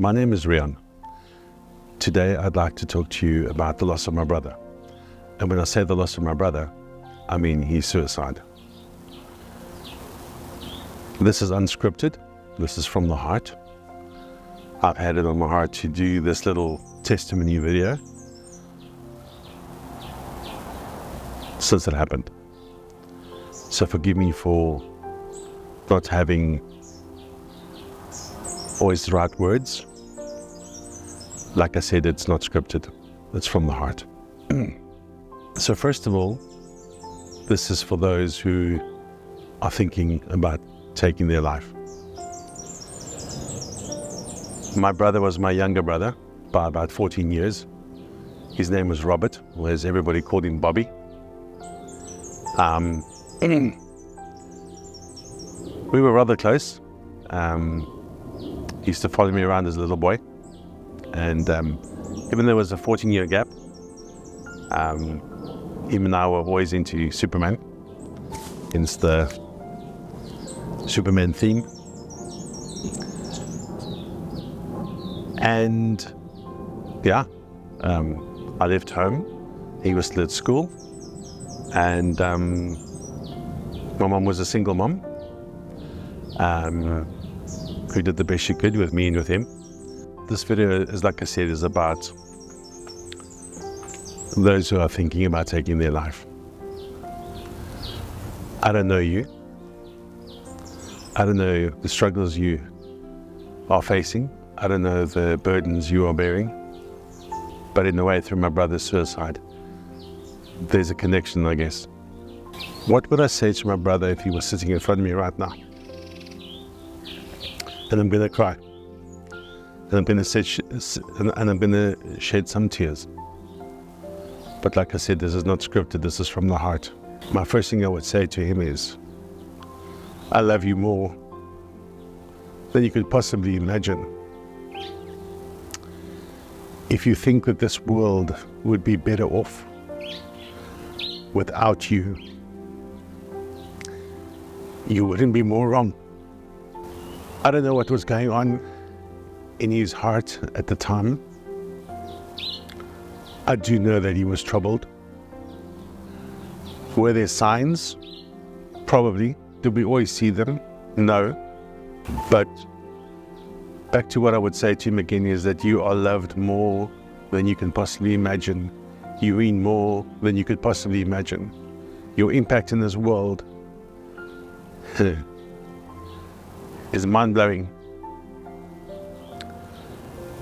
My name is Rian. Today I'd like to talk to you about the loss of my brother. And when I say the loss of my brother, I mean his suicide. This is unscripted. This is from the heart. I've had it on my heart to do this little testimony video since it happened. So forgive me for not having always the right words. Like I said, it's not scripted. It's from the heart. So first of all, this is for those who are thinking about taking their life. My brother was my younger brother by about 14 years. His name was Robert, or as everybody called him, Bobby. We were rather close. He used to follow me around as a little boy. And even though there was a 14-year gap, him and I were always into Superman. Hence the Superman theme. And yeah, I left home. He was still at school. And my mom was a single mom who did the best she could with me and with him. This video is, like I said, is about those who are thinking about taking their life. I don't know you. I don't know the struggles you are facing. I don't know the burdens you are bearing. But in a way, through my brother's suicide, there's a connection, I guess. What would I say to my brother if he was sitting in front of me right now? And I'm going to cry. And I'm going to shed some tears. But like I said, this is not scripted. This is from the heart. My first thing I would say to him is, I love you more than you could possibly imagine. If you think that this world would be better off without you, you wouldn't be more wrong. I don't know what was going on in his heart at the time. I do know that he was troubled. Were there signs? Probably. Did we always see them? No. But back to what I would say to him again is that you are loved more than you can possibly imagine. You mean more than you could possibly imagine. Your impact in this world is mind-blowing.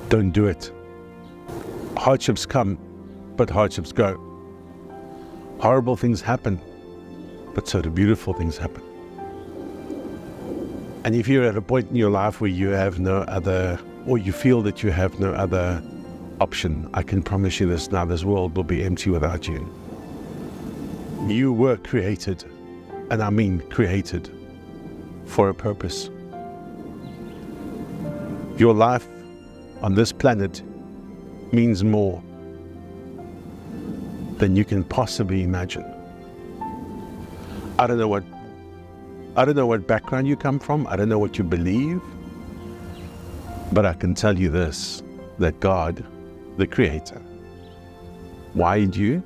Don't do it. Hardships come, but hardships go. Horrible things happen, but so do beautiful things happen. And if you're at a point in your life where you have no other, or you feel that you have no other option, I can promise you this now, this world will be empty without you. You were created, and I mean created, for a purpose. Your life on this planet means more than you can possibly imagine. I don't know what background you come from. I don't know what you believe. But I can tell you this, that God, the Creator, wired you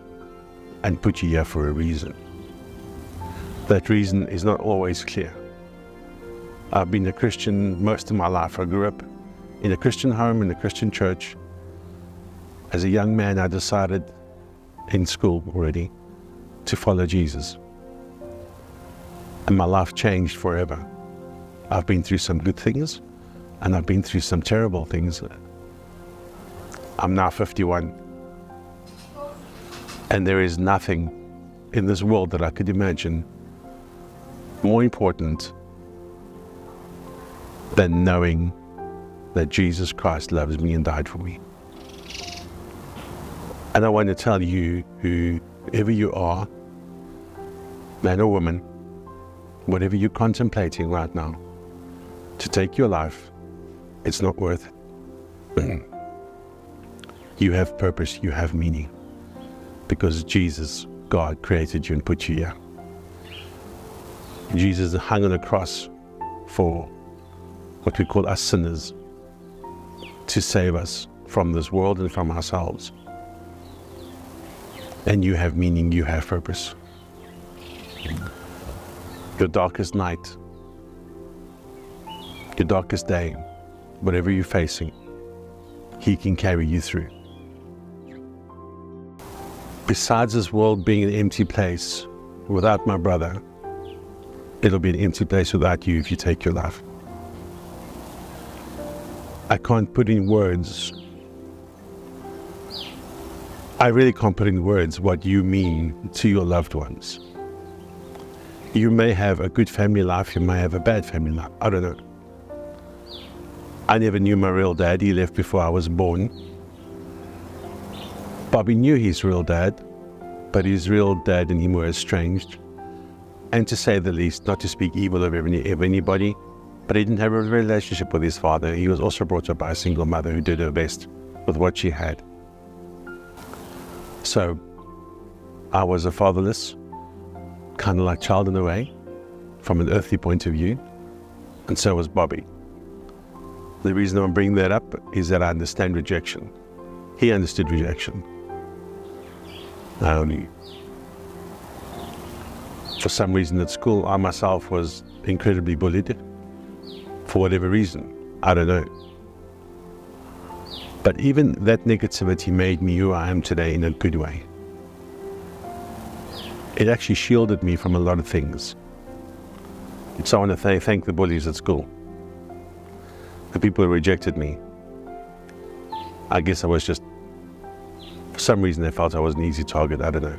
and put you here for a reason. That reason is not always clear. I've been a Christian most of my life. I grew up in a Christian home, in a Christian church. As a young man, I decided in school already to follow Jesus. And my life changed forever. I've been through some good things, and I've been through some terrible things. I'm now 51. And there is nothing in this world that I could imagine more important than knowing that Jesus Christ loves me and died for me. And I want to tell you, whoever you are, man or woman, whatever you're contemplating right now, to take your life, it's not worth it. You have purpose, you have meaning, because Jesus, God, created you and put you here. Jesus hung on a cross for what we call us sinners. to save us from this world and from ourselves. And you have meaning, you have purpose. Your darkest night, your darkest day, whatever you're facing, He can carry you through. Besides this world being an empty place without my brother, it'll be an empty place without you if you take your life. I can't put in words, I really can't put in words what you mean to your loved ones. You may have a good family life, you may have a bad family life, I don't know. I never knew my real dad, he left before I was born. Bobby knew his real dad, but his real dad and him were estranged. And to say the least, not to speak evil of anybody, but he didn't have a relationship with his father. He was also brought up by a single mother who did her best with what she had. So I was a fatherless, kind of like child in a way, from an earthly point of view, and so was Bobby. The reason I'm bringing that up is that I understand rejection. He understood rejection. For some reason at school, I myself was incredibly bullied. For whatever reason, I don't know. But even that negativity made me who I am today in a good way. It actually shielded me from a lot of things. So I want to thank the bullies at school. The people who rejected me. I guess I was just, for some reason they felt I was an easy target, I don't know.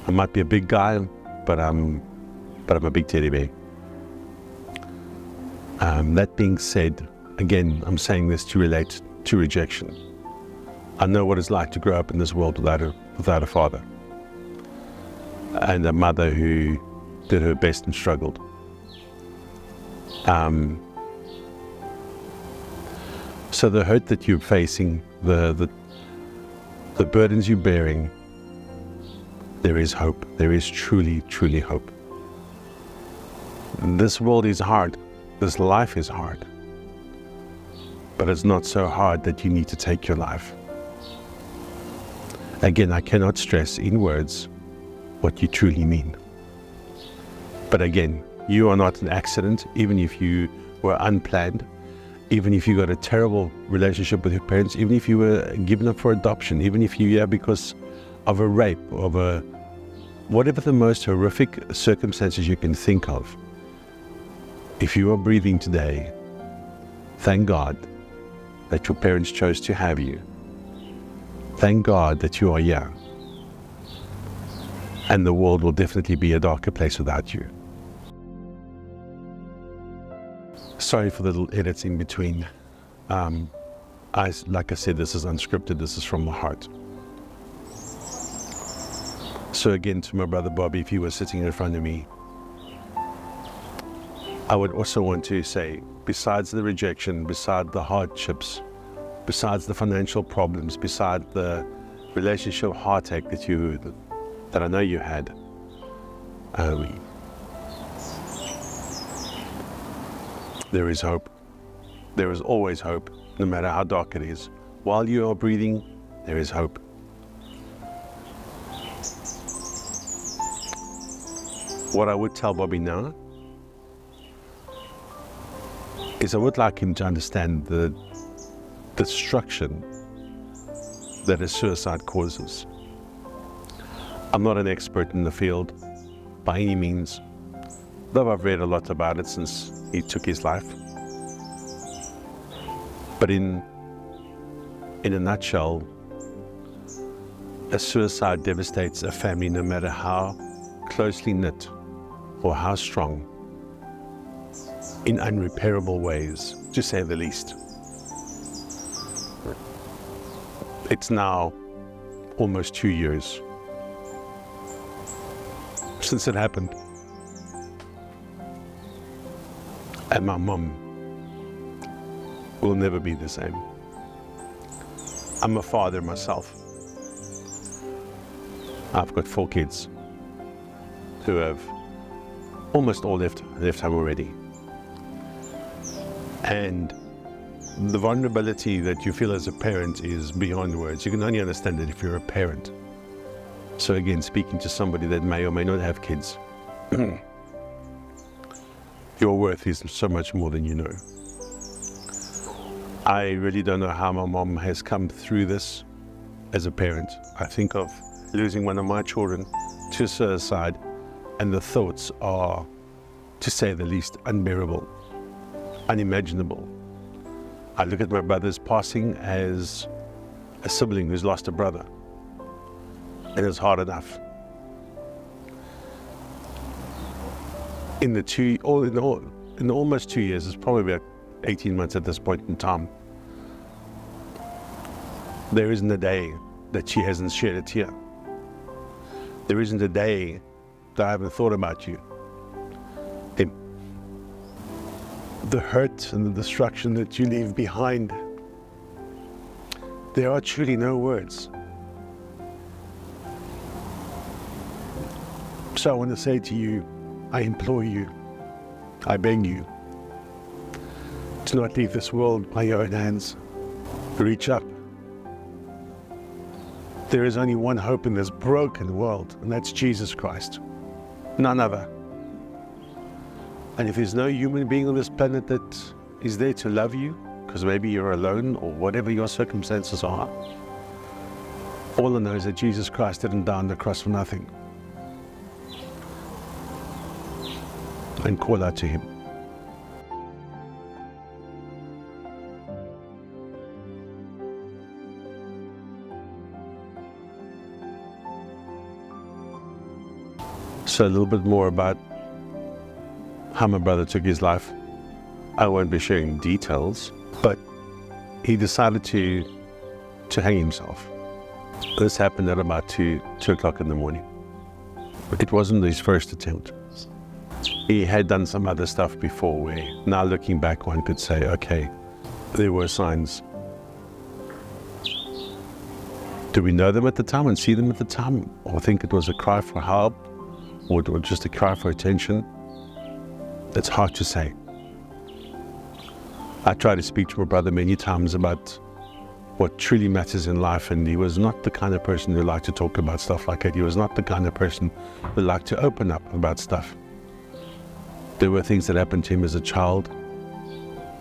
I might be a big guy, but I'm a big teddy bear. That being said, again, I'm saying this to relate to rejection. I know what it's like to grow up in this world without a father. And a mother who did her best and struggled. So the hurt that you're facing, the burdens you're bearing, there is hope. There is truly, truly hope. This world is hard. This life is hard. But it's not so hard that you need to take your life. Again, I cannot stress in words what you truly mean. But again, you are not an accident, even if you were unplanned, even if you got a terrible relationship with your parents, even if you were given up for adoption, even if you are because of a rape, whatever the most horrific circumstances you can think of. If you are breathing today, thank God that your parents chose to have you. Thank God that you are here. And the world will definitely be a darker place without you. Sorry for the little edits in between. Like I said, this is unscripted, this is from the heart. So again, to my brother Bobby, if he was sitting in front of me, I would also want to say, besides the rejection, besides the hardships, besides the financial problems, besides the relationship heartache that I know you had, there is hope. There is always hope, no matter how dark it is. While you are breathing, there is hope. What I would tell Bobby now is I would like him to understand the destruction that a suicide causes. I'm not an expert in the field by any means, though I've read a lot about it since he took his life. But in a nutshell, a suicide devastates a family no matter how closely knit or how strong, in unrepairable ways, to say the least. It's now almost 2 years since it happened. And my mom will never be the same. I'm a father myself. I've got 4 kids who have almost all left home already. And The vulnerability that you feel as a parent is beyond words. You can only understand it if you're a parent. So again, speaking to somebody that may or may not have kids, your worth is so much more than you know. I really don't know how my mom has come through this as a parent. I think of losing one of my children to suicide, and the thoughts are, to say the least, unbearable, unimaginable. I look at my brother's passing as a sibling who's lost a brother, and it's hard enough. In the almost 2 years, it's probably about 18 months at this point in time, there isn't a day that she hasn't shed a tear. There isn't a day that I haven't thought about you. The hurt and the destruction that you leave behind, there are truly no words. So I want to say to you, I implore you, I beg you, to not leave this world by your own hands. Reach up. There is only one hope in this broken world, and that's Jesus Christ. None other. And if there's no human being on this planet that is there to love you, because maybe you're alone or whatever your circumstances are, all I know is that Jesus Christ didn't die on the cross for nothing. And call out to him. So a little bit more about how my brother took his life. I won't be sharing details, but he decided to hang himself. This happened at about 2 o'clock in the morning. It wasn't his first attempt. He had done some other stuff before where, now looking back, one could say, okay, there were signs. Do we know them at the time and see them at the time, or think it was a cry for help, or just a cry for attention? It's hard to say. I tried to speak to my brother many times about what truly matters in life, and he was not the kind of person who liked to talk about stuff like that. He was not the kind of person who liked to open up about stuff. There were things that happened to him as a child,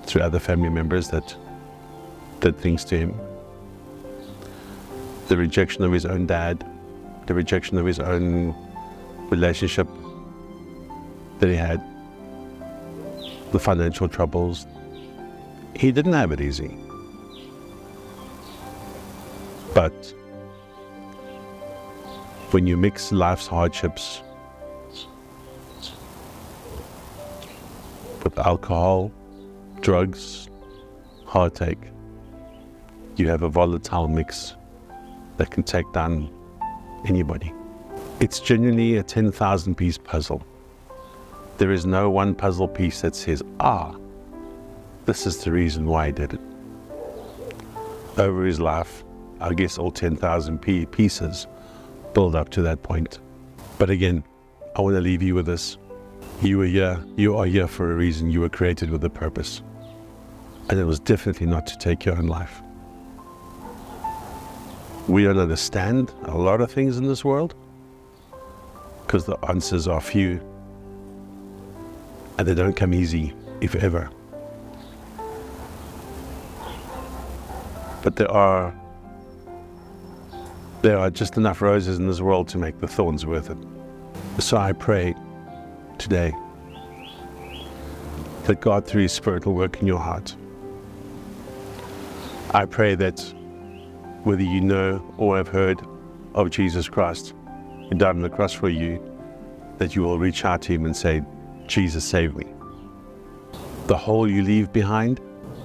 through other family members that did things to him. The rejection of his own dad, the rejection of his own relationship that he had, the financial troubles. He didn't have it easy. But when you mix life's hardships with alcohol, drugs, heartache, you have a volatile mix that can take down anybody. It's genuinely a 10,000 piece puzzle. There is no one puzzle piece that says, this is the reason why he did it. Over his life, I guess all 10,000 pieces build up to that point. But again, I want to leave you with this. You are here for a reason. You were created with a purpose. And it was definitely not to take your own life. We don't understand a lot of things in this world because the answers are few and they don't come easy, if ever. But there are just enough roses in this world to make the thorns worth it. So I pray today that God through His Spirit will work in your heart. I pray that whether you know or have heard of Jesus Christ who died on the cross for you, that you will reach out to Him and say, Jesus, save me. The hole you leave behind,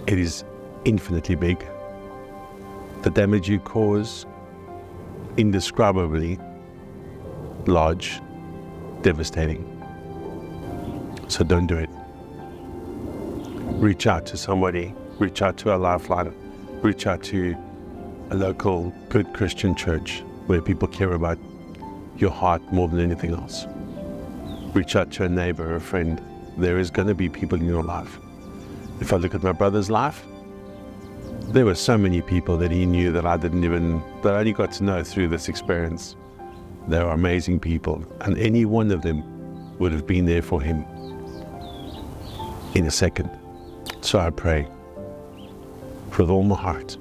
it is infinitely big. The damage you cause, indescribably large, devastating. So don't do it. Reach out to somebody, reach out to a lifeline, reach out to a local good Christian church where people care about your heart more than anything else. Reach out to a neighbor, a friend. There is going to be people in your life. If I look at my brother's life, There were so many people that he knew that I only got to know through this experience. They were amazing people, and any one of them would have been there for him in a second. So I pray with all my heart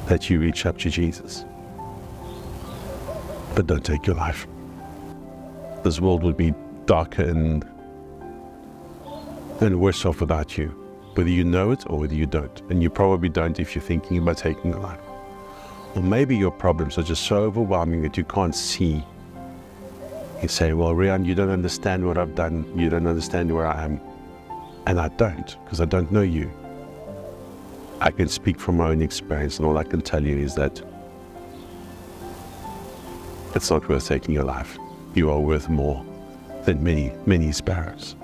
that you reach up to Jesus. But don't take your life. This world would be darker and worse off without you, whether you know it or whether you don't. And you probably don't if you're thinking about taking a life. Or maybe your problems are just so overwhelming that you can't see. You say, well, Rian, you don't understand what I've done. You don't understand where I am. And I don't, because I don't know you. I can speak from my own experience, and all I can tell you is that it's not worth taking your life. You are worth more than many, many sparrows.